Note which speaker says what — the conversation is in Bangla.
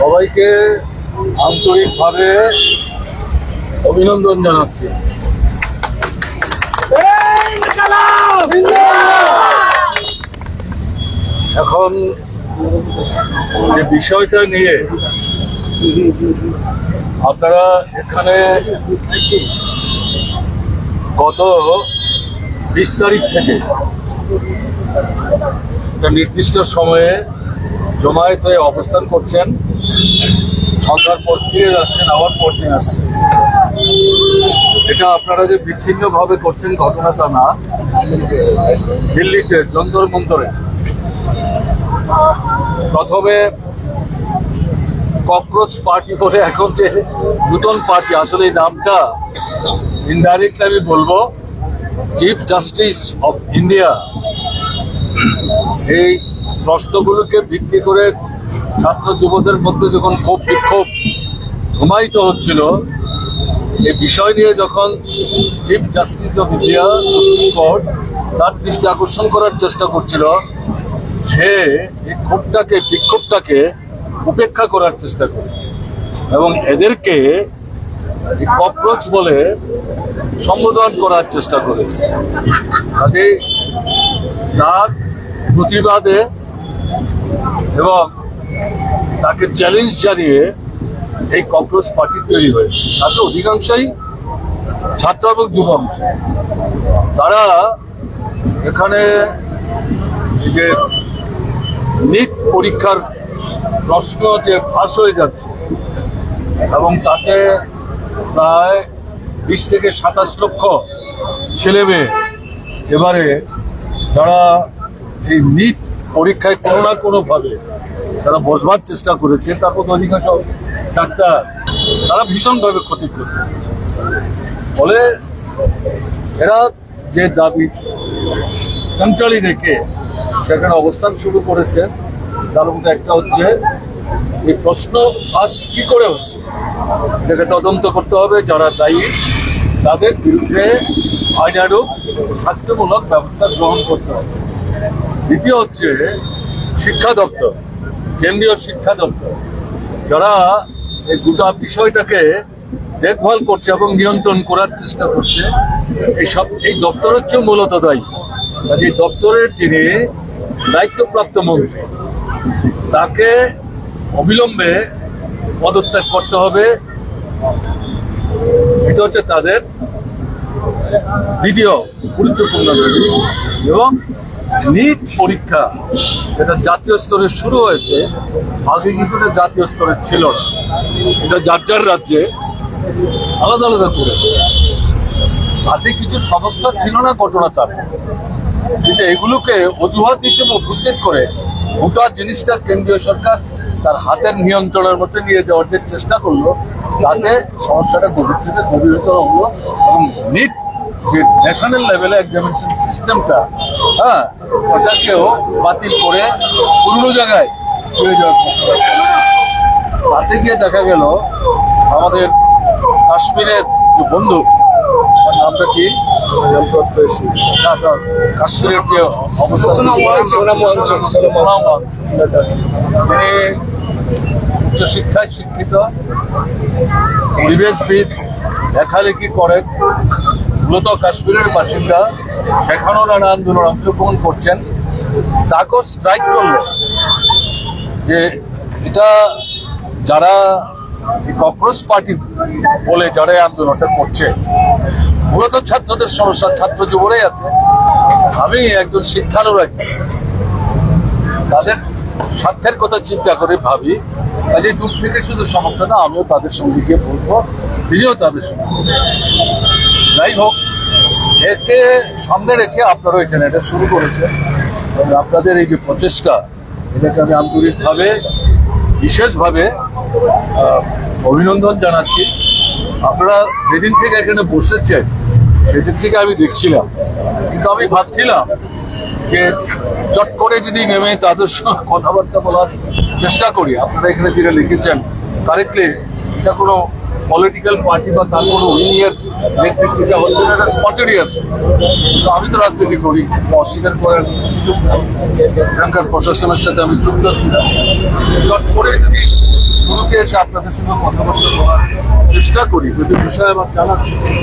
Speaker 1: সবাইকে আন্তরিকভাবে অভিনন্দন জানাচ্ছি। এখন যে বিষয়টা নিয়ে আপনারা এখানে গত 20 তারিখ থেকে একটা নির্দিষ্ট সময়ে জমায়েত হয়ে অবস্থান করছেন, সন্ধ্যার পর ফিরে যাচ্ছেন, আবার পরদিন আসছেন। এটা আপনারা যে বিচ্ছিন্নভাবে করছেন ঘটনাটা না। দিল্লিতে যন্তর মন্তরে প্রথমে ককরোচ পার্টি করে এখন যে নতুন পার্টি, আসলে এই নামটা ইনডাইরেক্টলি আমি বলবো চিফ জাস্টিস অফ ইন্ডিয়া, সেই প্রশ্নগুলোকে ভিত্তি করে ছাত্র যুবদের মধ্যে যখন ক্ষোভ বিক্ষোভ ধুমায়িত হচ্ছিল, এই বিষয় নিয়ে যখন chief justice of India supreme court তার দৃষ্টি আকর্ষণ করার চেষ্টা করছিল, সে এই ক্ষোভটাকে বিক্ষোভটাকে উপেক্ষা করার চেষ্টা করেছে এবং এদেরকে ককরোচ বলে সম্বোধন করার চেষ্টা করেছে। কাজে তার প্রতিবাদে এবং তাকে চ্যালেঞ্জ জানিয়ে এই ককরোচ পার্টি তৈরি হয়েছে। তাতে অধিকাংশই ছাত্র এবং যুবক। তারা এখানে যে নিট পরীক্ষার প্রশ্ন যে ফাঁস হয়ে যাচ্ছে এবং তাতে প্রায় 20 থেকে 27 লক্ষ ছেলেমেয়ে এবারে তারা এই নিট পরীক্ষায় কোনো না কোনোভাবে তারা বসবার চেষ্টা করেছে, তারপর অধিকাংশ ডাক্তার তারা ভীষণভাবে ক্ষতিগ্রস্ত। ফলে এরা যে দাবি সেন্ট্রালি রেখে সেখানে অবস্থান শুরু করেছে, তার মধ্যে একটা হচ্ছে এই প্রশ্ন ফাঁস কি করে হচ্ছে এটাকে তদন্ত করতে হবে, যারা দায়ী তাদের বিরুদ্ধে আইনানুগ শাস্তিমূলক ব্যবস্থা গ্রহণ করতে হবে। দ্বিতীয় হচ্ছে শিক্ষা দপ্তর, কেন্দ্রীয় শিক্ষা দপ্তর, যারা এই গোটা বিষয়টাকে দেখভাল করছে এবং নিয়ন্ত্রণ করার চেষ্টা করছে, এই দপ্তর হচ্ছে মূলত দায়ী। এই দপ্তরের যিনি দায়িত্বপ্রাপ্ত মন্ত্রী, তাকে অবিলম্বে পদত্যাগ করতে হবে। এটা হচ্ছে তাদের দ্বিতীয় গুরুত্বপূর্ণ দাবি। এবং নিট পরীক্ষা যেটা জাতীয় স্তরে শুরু হয়েছে, আগে কিন্তু এটা জাতীয় স্তরে ছিল না, এটা যার যার রাজ্যে আলাদা আলাদা করে। তাতে কিছু সমস্যা ছিল না ঘটনা তার, কিন্তু এগুলোকে অজুহাত হিসেবে উপস্থিত করে গোটা জিনিসটা কেন্দ্রীয় সরকার তার হাতের নিয়ন্ত্রণের মধ্যে নিয়ে যাওয়ার যে চেষ্টা করলো, তাতে সমস্যাটা গভীর থেকে গভীরতর হলো এবং নিট যে ন্যাশনাল লেভেলে এক্সামিনেশন সিস্টেমটা, ওটাকেও বাতিল করে পুরনো জায়গায় চলে যাওয়ার চেষ্টা। তাতে গিয়ে দেখা গেল আমাদের কাশ্মীরের যে বন্ধু, তার নামটা কি, কাশ্মীরের যে অবস্থা, তিনি উচ্চশিক্ষায় শিক্ষিত, পরিবেশবিদ, লেখালেখি করেন, মূলত কাশ্মীরের বাসিন্দা, এখনও নানা আন্দোলন অংশগ্রহণ করছেন। তাকেও স্ট্রাইক করলো যে এটা যারা ককরোচ পার্টি বলে যারা আন্দোলনটা করছে, মূলত ছাত্রদের সমস্যা, ছাত্র যুবরাই আছে। আমি একজন শিক্ষানুরাগী, তাদের স্বার্থের কথা চিন্তা করে ভাবি, কাজে দূর থেকে শুধু সমস্যা না, আমিও তাদের সঙ্গে গিয়ে বলবো, তিনিও তাদের সঙ্গে। যাই হোক, একে সামনে রেখে আপনারা এখানে এটা শুরু করেছেন এবং আপনাদের এই যে প্রচেষ্টা, এটাকে আমি আন্তরিকভাবে বিশেষভাবে অভিনন্দন জানাচ্ছি। আপনারা যেদিন থেকে এখানে বসেছেন সেদিন থেকে আমি দেখছিলাম, কিন্তু আমি ভাবছিলাম যে চট করে যদি নেমে তাদের সঙ্গে কথাবার্তা বলার চেষ্টা করি। আপনারা এখানে যেটা লিখেছেন কারেক্টলি, এটা কোনো পলিটিক্যাল পার্টি বা তার কোনো উইংয়ের নেতৃত্বটা হচ্ছে না, এটা স্পটেনিয়াস। তো আমি তো রাজনীতি করি, অস্বীকার করার সুযোগ নাই। এখানকার প্রশাসনের সাথে আমি যুক্ত ছিলাম। চট করে যদি কোনোকে এসে আপনাদের সঙ্গে কথাবার্তা বলার চেষ্টা করি, যদি বিষয় আমার জানা থাকে,